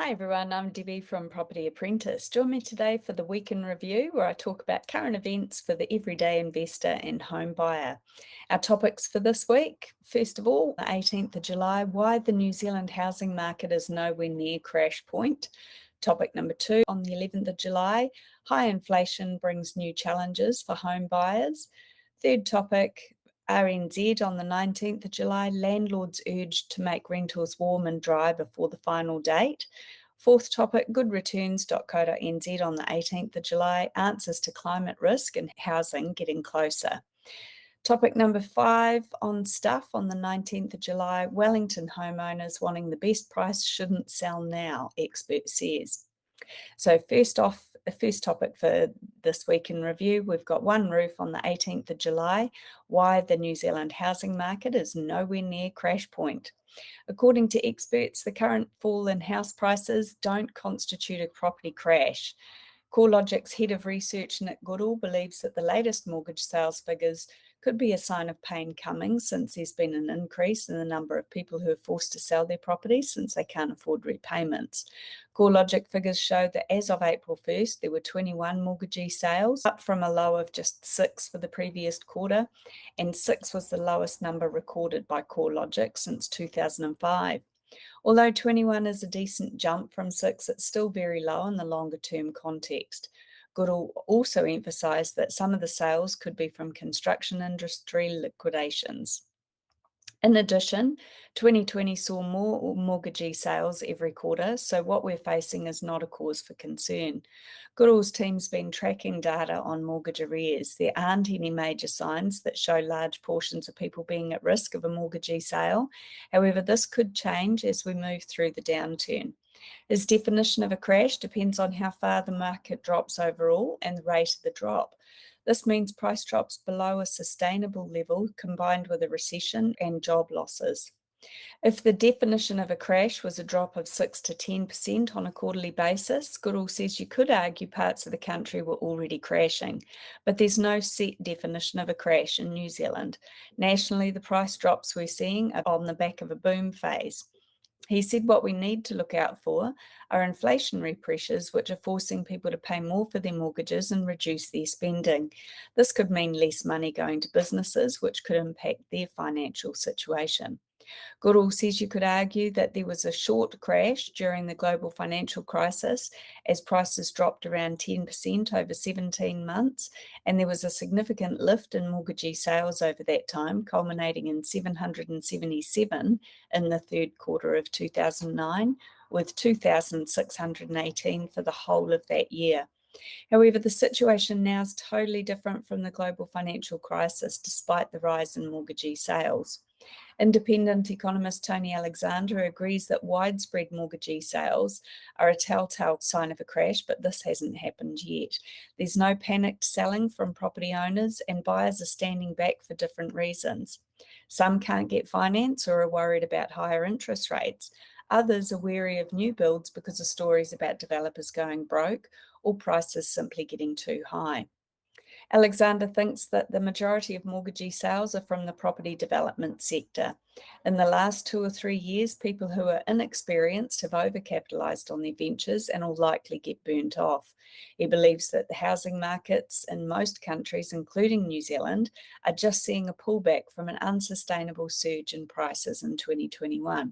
Hi everyone, I'm Debbie from Property Apprentice. Join me today for the Week in Review where I talk about current events for the everyday investor and home buyer. Our topics for this week, first of all, the 18th of July, why the New Zealand housing market is nowhere near crash point. Topic number 2, on the 11th of July, high inflation brings new challenges for home buyers. Third topic, RNZ on the 19th of July, landlords urged to make rentals warm and dry before the final date. Fourth topic, Goodreturns.co.nz on the 18th of July, answers to climate risk and housing getting closer. Topic number 5 on Stuff on the 19th of July, Wellington homeowners wanting the best price shouldn't sell now, expert says. So first topic for this week in review, we've got Oneroof on the 18th of July, why the New Zealand housing market is nowhere near crash point. According to experts, the current fall in house prices don't constitute a property crash. CoreLogic's head of research, Nick Goodall, believes that the latest mortgage sales figures could be a sign of pain coming, since there's been an increase in the number of people who are forced to sell their properties since they can't afford repayments. CoreLogic figures show that as of April 1st, there were 21 mortgagee sales, up from a low of just 6 for the previous quarter, and 6 was the lowest number recorded by CoreLogic since 2005. Although 21 is a decent jump from 6, it's still very low in the longer-term context. Goodall also emphasised that some of the sales could be from construction industry liquidations. In addition, 2020 saw more mortgagee sales every quarter, so what we're facing is not a cause for concern. Goodall's team's been tracking data on mortgage arrears. There aren't any major signs that show large portions of people being at risk of a mortgagee sale. However, this could change as we move through the downturn. His definition of a crash depends on how far the market drops overall and the rate of the drop. This means price drops below a sustainable level combined with a recession and job losses. If the definition of a crash was a drop of 6 to 10% on a quarterly basis, Goodall says you could argue parts of the country were already crashing, but there's no set definition of a crash in New Zealand. Nationally, the price drops we're seeing are on the back of a boom phase. He said what we need to look out for are inflationary pressures, which are forcing people to pay more for their mortgages and reduce their spending. This could mean less money going to businesses, which could impact their financial situation. Goodall says you could argue that there was a short crash during the global financial crisis as prices dropped around 10% over 17 months, and there was a significant lift in mortgagee sales over that time, culminating in 777 in the third quarter of 2009, with 2,618 for the whole of that year. However, the situation now is totally different from the global financial crisis, despite the rise in mortgagee sales. Independent economist Tony Alexander agrees that widespread mortgagee sales are a telltale sign of a crash, but this hasn't happened yet. There's no panicked selling from property owners, and buyers are standing back for different reasons. Some can't get finance or are worried about higher interest rates. Others are wary of new builds because of stories about developers going broke or prices simply getting too high. Alexander thinks that the majority of mortgagee sales are from the property development sector. In the last 2 or 3 years, people who are inexperienced have overcapitalised on their ventures and will likely get burnt off. He believes that the housing markets in most countries, including New Zealand, are just seeing a pullback from an unsustainable surge in prices in 2021.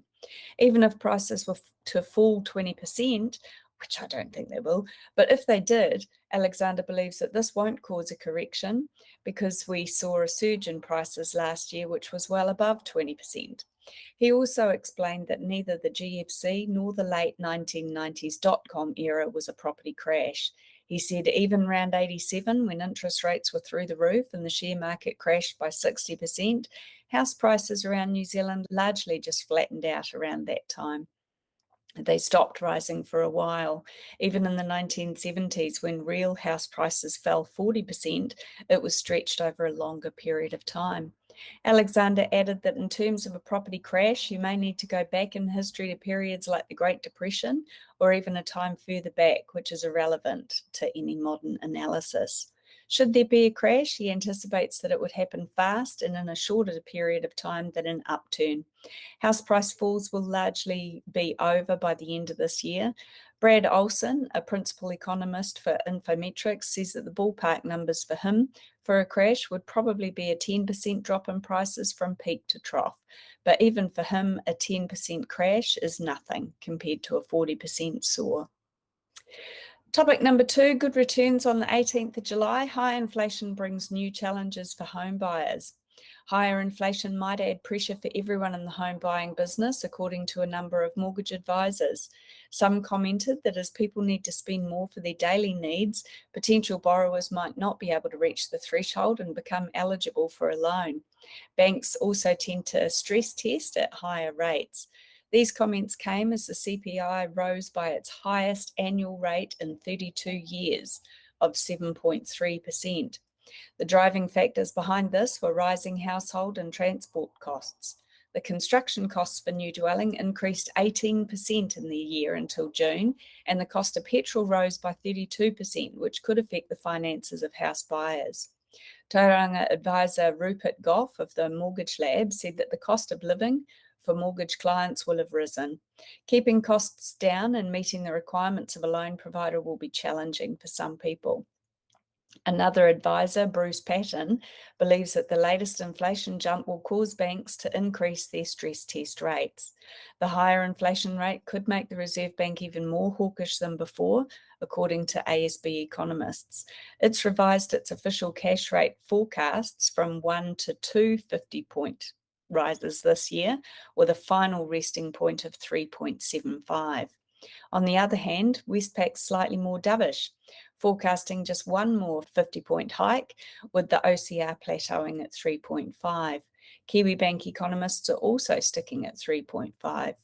Even if prices were to fall 20%, which I don't think they will, but if they did, Alexander believes that this won't cause a correction because we saw a surge in prices last year, which was well above 20%. He also explained that neither the GFC nor the late 1990s dot-com era was a property crash. He said even around 87, when interest rates were through the roof and the share market crashed by 60%, house prices around New Zealand largely just flattened out around that time. They stopped rising for a while. Even in the 1970s, when real house prices fell 40%, it was stretched over a longer period of time. Alexander added that in terms of a property crash, you may need to go back in history to periods like the Great Depression or even a time further back, which is irrelevant to any modern analysis. Should there be a crash, he anticipates that it would happen fast and in a shorter period of time than an upturn. House price falls will largely be over by the end of this year. Brad Olson, a principal economist for Infometrics, says that the ballpark numbers for him for a crash would probably be a 10% drop in prices from peak to trough. But even for him, a 10% crash is nothing compared to a 40% soar. Topic number 2, good returns on the 18th of July. High inflation brings new challenges for home buyers. Higher inflation might add pressure for everyone in the home buying business, according to a number of mortgage advisors. Some commented that as people need to spend more for their daily needs, potential borrowers might not be able to reach the threshold and become eligible for a loan. Banks also tend to stress test at higher rates. These comments came as the CPI rose by its highest annual rate in 32 years of 7.3%. The driving factors behind this were rising household and transport costs. The construction costs for new dwelling increased 18% in the year until June, and the cost of petrol rose by 32%, which could affect the finances of house buyers. Tauranga advisor Rupert Goff of the Mortgage Lab said that the cost of living for mortgage clients will have risen. Keeping costs down and meeting the requirements of a loan provider will be challenging for some people. Another advisor, Bruce Patton, believes that the latest inflation jump will cause banks to increase their stress test rates. The higher inflation rate could make the Reserve Bank even more hawkish than before, according to ASB economists. It's revised its official cash rate forecasts from 1 to 2 50-point rises this year, with a final resting point of 3.75. On the other hand, Westpac's slightly more dovish, forecasting just one more 50-point hike, with the OCR plateauing at 3.5. Kiwi Bank economists are also sticking at 3.5.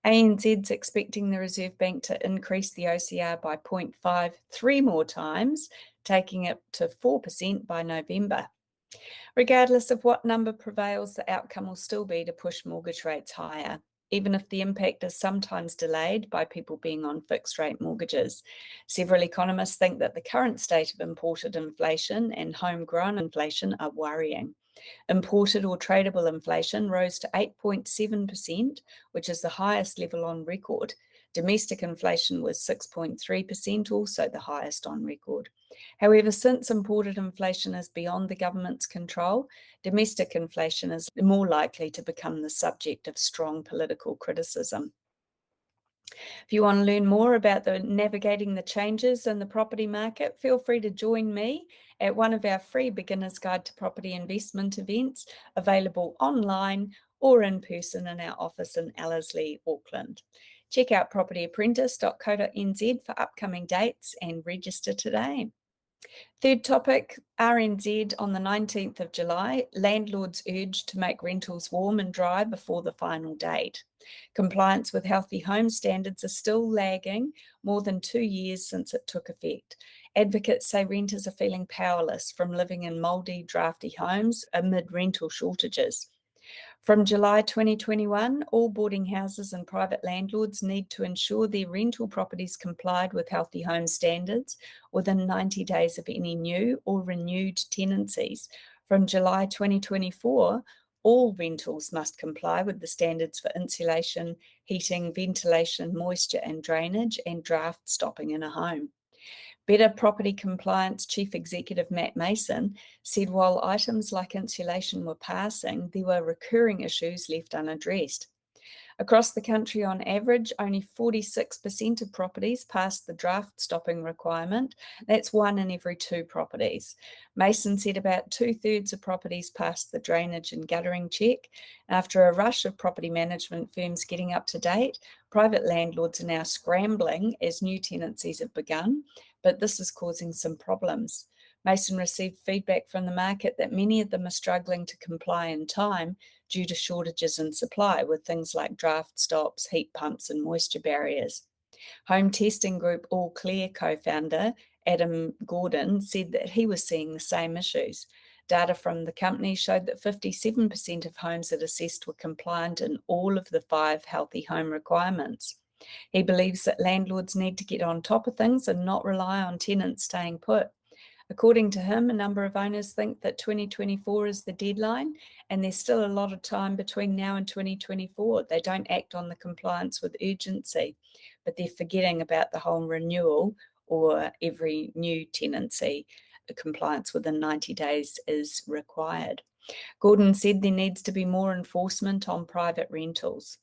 ANZ's expecting the Reserve Bank to increase the OCR by 0.5 three more times, taking it to 4% by November. Regardless of what number prevails, the outcome will still be to push mortgage rates higher, even if the impact is sometimes delayed by people being on fixed-rate mortgages. Several economists think that the current state of imported inflation and homegrown inflation are worrying. Imported or tradable inflation rose to 8.7%, which is the highest level on record. Domestic inflation was 6.3%, also the highest on record. However, since imported inflation is beyond the government's control, domestic inflation is more likely to become the subject of strong political criticism. If you want to learn more about navigating the changes in the property market, feel free to join me at one of our free Beginner's Guide to Property Investment events, available online or in person in our office in Ellerslie, Auckland. Check out propertyapprentice.co.nz for upcoming dates and register today. Third topic, RNZ on the 19th of July, landlords urged to make rentals warm and dry before the final date. Compliance with healthy home standards are still lagging more than 2 years since it took effect. Advocates say renters are feeling powerless from living in mouldy, drafty homes amid rental shortages. From July 2021, all boarding houses and private landlords need to ensure their rental properties complied with healthy home standards within 90 days of any new or renewed tenancies. From July 2024, all rentals must comply with the standards for insulation, heating, ventilation, moisture and drainage, and draft stopping in a home. Better Property Compliance Chief Executive Matt Mason said while items like insulation were passing, there were recurring issues left unaddressed. Across the country, on average, only 46% of properties passed the draft stopping requirement. That's 1 in every 2 properties. Mason said about 2/3 of properties passed the drainage and guttering check. After a rush of property management firms getting up to date, private landlords are now scrambling as new tenancies have begun, but this is causing some problems. Mason received feedback from the market that many of them are struggling to comply in time due to shortages in supply with things like draft stops, heat pumps and moisture barriers. Home testing group All Clear co-founder Adam Gordon said that he was seeing the same issues. Data from the company showed that 57% of homes that assessed were compliant in all of the 5 healthy home requirements. He believes that landlords need to get on top of things and not rely on tenants staying put. According to him, a number of owners think that 2024 is the deadline, and there's still a lot of time between now and 2024. They don't act on the compliance with urgency, but they're forgetting about the whole renewal or every new tenancy. Compliance within 90 days is required. Gordon said there needs to be more enforcement on private rentals.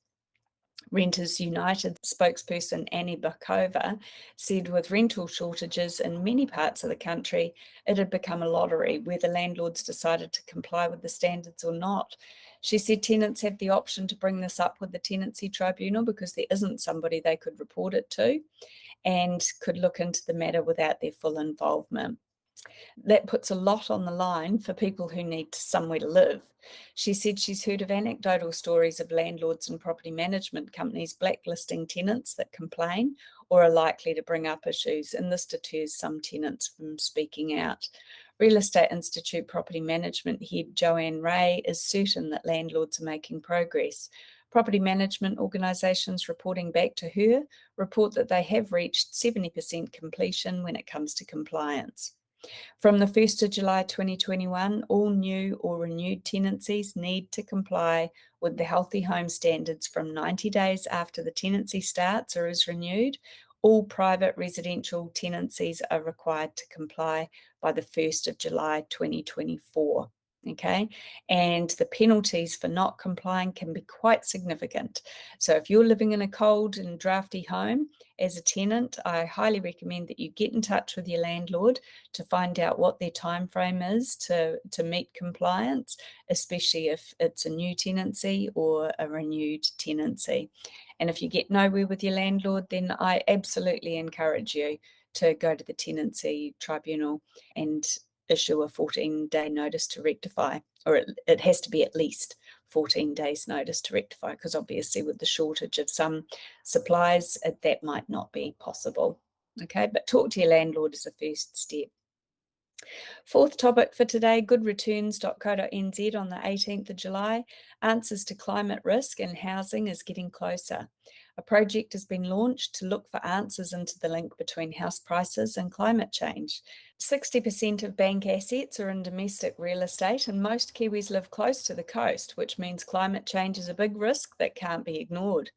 Renters United spokesperson Annie Bakova said with rental shortages in many parts of the country, it had become a lottery whether landlords decided to comply with the standards or not. She said tenants have the option to bring this up with the tenancy tribunal because there isn't somebody they could report it to and could look into the matter without their full involvement. That puts a lot on the line for people who need somewhere to live. She said she's heard of anecdotal stories of landlords and property management companies blacklisting tenants that complain or are likely to bring up issues, and this deters some tenants from speaking out. Real Estate Institute property management head Joanne Ray is certain that landlords are making progress. Property management organisations reporting back to her report that they have reached 70% completion when it comes to compliance. From the 1st of July 2021, all new or renewed tenancies need to comply with the Healthy Home Standards from 90 days after the tenancy starts or is renewed. All private residential tenancies are required to comply by the 1st of July 2024. Okay, and the penalties for not complying can be quite significant. So if you're living in a cold and drafty home as a tenant, I highly recommend that you get in touch with your landlord to find out what their time frame is to meet compliance, especially if it's a new tenancy or a renewed tenancy. And if you get nowhere with your landlord, then I absolutely encourage you to go to the tenancy tribunal and issue a 14-day notice to rectify, or it has to be at least 14 days notice to rectify, because obviously with the shortage of some supplies, that might not be possible. Okay, but talk to your landlord as a first step. Fourth topic for today, Goodreturns.co.nz on the 18th of July, answers to climate risk and housing is getting closer. A project has been launched to look for answers into the link between house prices and climate change. 60% of bank assets are in domestic real estate, and most Kiwis live close to the coast, which means climate change is a big risk that can't be ignored.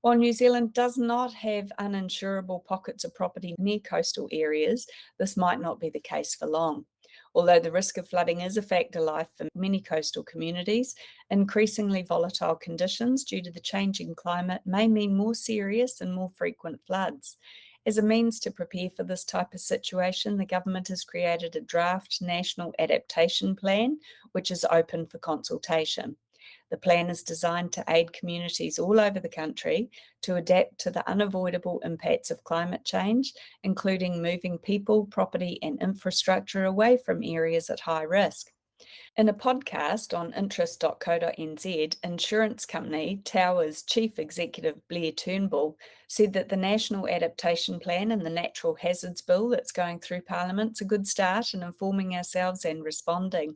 While New Zealand does not have uninsurable pockets of property near coastal areas, this might not be the case for long. Although the risk of flooding is a fact of life for many coastal communities, increasingly volatile conditions due to the changing climate may mean more serious and more frequent floods. As a means to prepare for this type of situation, the government has created a draft National Adaptation Plan, which is open for consultation. The plan is designed to aid communities all over the country to adapt to the unavoidable impacts of climate change, including moving people, property, and infrastructure away from areas at high risk. In a podcast on interest.co.nz, insurance company Tower's Chief Executive Blair Turnbull said that the National Adaptation Plan and the Natural Hazards Bill that's going through Parliament's a good start in informing ourselves and responding.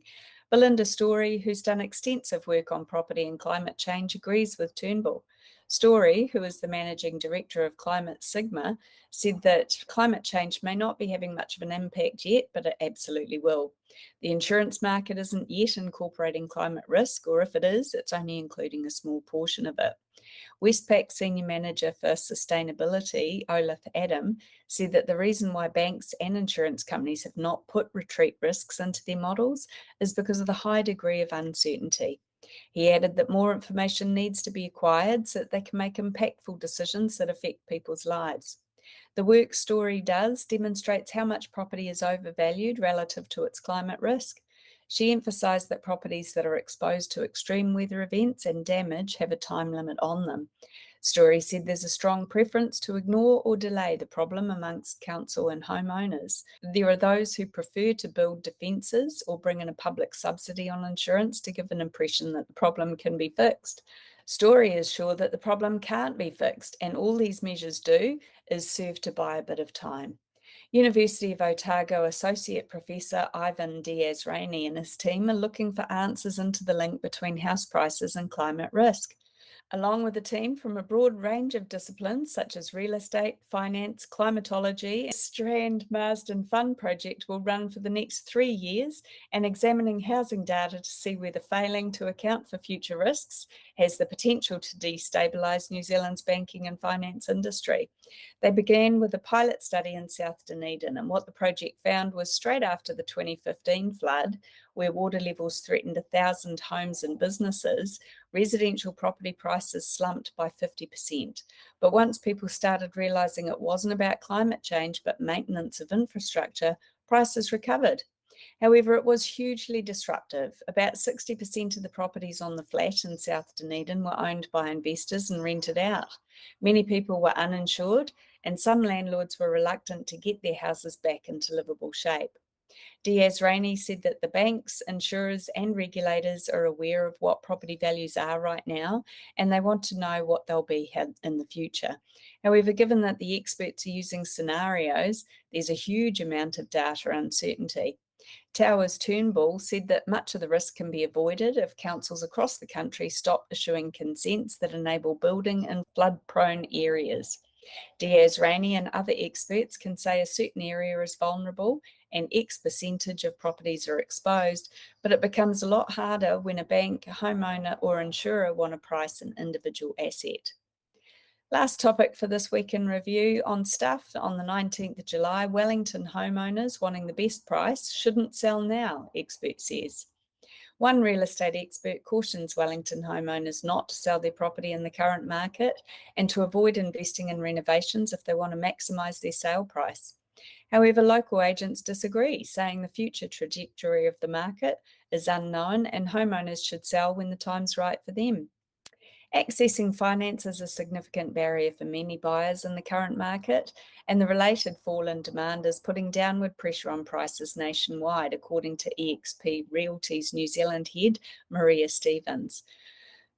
Belinda Story, who's done extensive work on property and climate change, agrees with Turnbull. Story, who is the Managing Director of Climate Sigma, said that climate change may not be having much of an impact yet, but it absolutely will. The insurance market isn't yet incorporating climate risk, or if it is, it's only including a small portion of it. Westpac Senior Manager for Sustainability, Olaf Adam, said that the reason why banks and insurance companies have not put retreat risks into their models is because of the high degree of uncertainty. He added that more information needs to be acquired so that they can make impactful decisions that affect people's lives. The work Story does demonstrates how much property is overvalued relative to its climate risk. She emphasised that properties that are exposed to extreme weather events and damage have a time limit on them. Story said there's a strong preference to ignore or delay the problem amongst council and homeowners. There are those who prefer to build defences or bring in a public subsidy on insurance to give an impression that the problem can be fixed. Story is sure that the problem can't be fixed, and all these measures do is serve to buy a bit of time. University of Otago Associate Professor Ivan Diaz-Rainey and his team are looking for answers into the link between house prices and climate risk. Along with a team from a broad range of disciplines such as real estate, finance, climatology, the Strand Marsden Fund project will run for the next 3 years and examining housing data to see whether failing to account for future risks has the potential to destabilise New Zealand's banking and finance industry. They began with a pilot study in South Dunedin, and what the project found was straight after the 2015 flood, where water levels threatened 1,000 homes and businesses, residential property prices slumped by 50%. But once people started realising it wasn't about climate change but maintenance of infrastructure, prices recovered. However, it was hugely disruptive. About 60% of the properties on the flat in South Dunedin were owned by investors and rented out. Many people were uninsured, and some landlords were reluctant to get their houses back into livable shape. Diaz Rainey said that the banks, insurers, and regulators are aware of what property values are right now, and they want to know what they'll be in the future. However, given that the experts are using scenarios, there's a huge amount of data uncertainty. Towers Turnbull said that much of the risk can be avoided if councils across the country stop issuing consents that enable building in flood-prone areas. Diaz Rainey and other experts can say a certain area is vulnerable and X percentage of properties are exposed, but it becomes a lot harder when a bank, a homeowner, or insurer want to price an individual asset. Last topic for this week in review on stuff. On the 19th of July, Wellington homeowners wanting the best price shouldn't sell now, expert says. One real estate expert cautions Wellington homeowners not to sell their property in the current market and to avoid investing in renovations if they want to maximise their sale price. However, local agents disagree, saying the future trajectory of the market is unknown and homeowners should sell when the time's right for them. Accessing finance is a significant barrier for many buyers in the current market, and the related fall in demand is putting downward pressure on prices nationwide, according to EXP Realty's New Zealand head, Maria Stevens.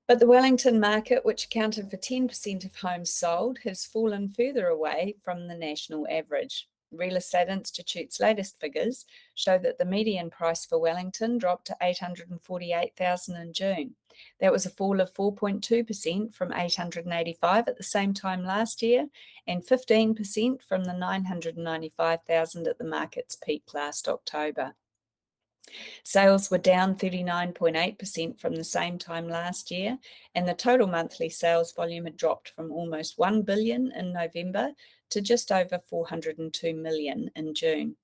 But the Wellington market, which accounted for 10% of homes sold, has fallen further away from the national average. Real Estate Institute's latest figures show that the median price for Wellington dropped to $848,000 in June. That was a fall of 4.2% from $885 at the same time last year and 15% from the $995,000 at the market's peak last October. Sales were down 39.8% from the same time last year, and the total monthly sales volume had dropped from almost $1 billion in November to just over $402 million in June.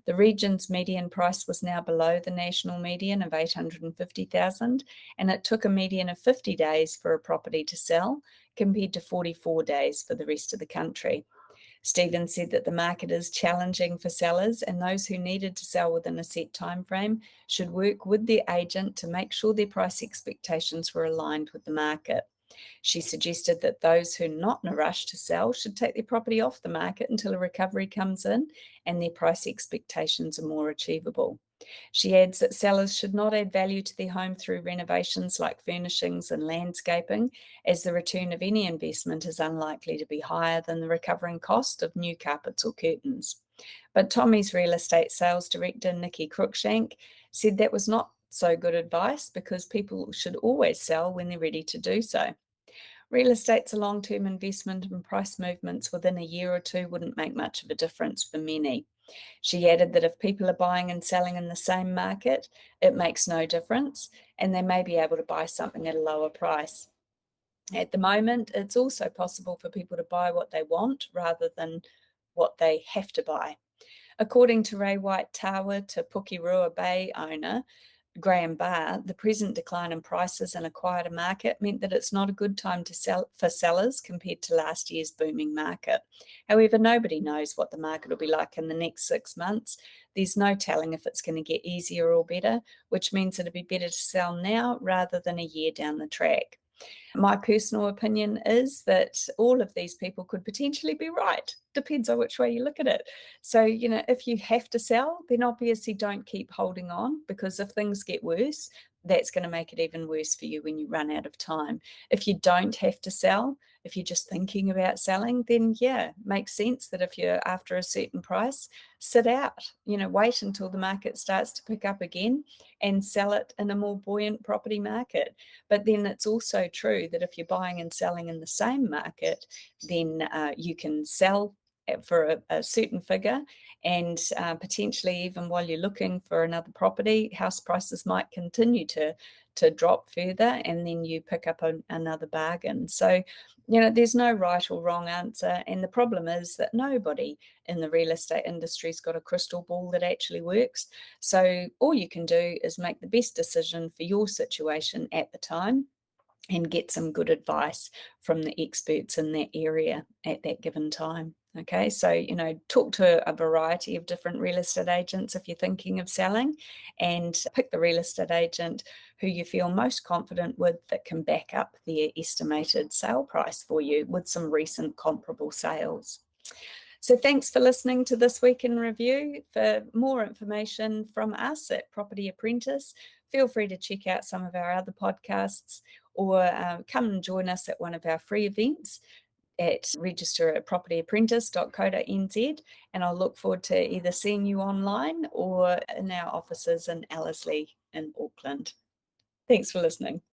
The region's median price was now below the national median of $850,000, and it took a median of 50 days for a property to sell, compared to 44 days for the rest of the country. Stevens said that the market is challenging for sellers, and those who needed to sell within a set time frame should work with their agent to make sure their price expectations were aligned with the market. She suggested that those who are not in a rush to sell should take their property off the market until a recovery comes in and their price expectations are more achievable. She adds that sellers should not add value to their home through renovations like furnishings and landscaping, as the return of any investment is unlikely to be higher than the recovering cost of new carpets or curtains. But Tommy's real estate sales director, Nikki Cruikshank, said that was not so good advice because people should always sell when they're ready to do so. Real estate's a long-term investment, and price movements within a year or two wouldn't make much of a difference for many. She added that if people are buying and selling in the same market, it makes no difference, and they may be able to buy something at a lower price. At the moment, it's also possible for people to buy what they want rather than what they have to buy. According to Ray White Tawa to Pukirua Bay owner Graham Barr, the present decline in prices in a quieter market meant that it's not a good time to sell for sellers compared to last year's booming market. However, nobody knows what the market will be like in the next 6 months. There's no telling if it's going to get easier or better, which means it'd be better to sell now rather than a year down the track. My personal opinion is that all of these people could potentially be right. Depends on which way you look at it. So, if you have to sell, then obviously don't keep holding on, because if things get worse, that's going to make it even worse for you when you run out of time. If you don't have to sell, If you're just thinking about selling, then yeah, makes sense that if you're after a certain price, sit out, wait until the market starts to pick up again and sell it in a more buoyant property market. But then it's also true that if you're buying and selling in the same market, then you can sell for a certain figure, and potentially even while you're looking for another property, house prices might continue to drop further, and then you pick up another bargain. So there's no right or wrong answer, and the problem is that nobody in the real estate industry's got a crystal ball that actually works. So all you can do is make the best decision for your situation at the time and get some good advice from the experts in that area at that given time. Okay, so talk to a variety of different real estate agents if you're thinking of selling, and pick the real estate agent who you feel most confident with that can back up their estimated sale price for you with some recent comparable sales. So thanks for listening to This Week in Review. For more information from us at Property Apprentice, feel free to check out some of our other podcasts, or come and join us at one of our free events at register at propertyapprentice.co.nz, and I'll look forward to either seeing you online or in our offices in Ellerslie in Auckland. Thanks for listening.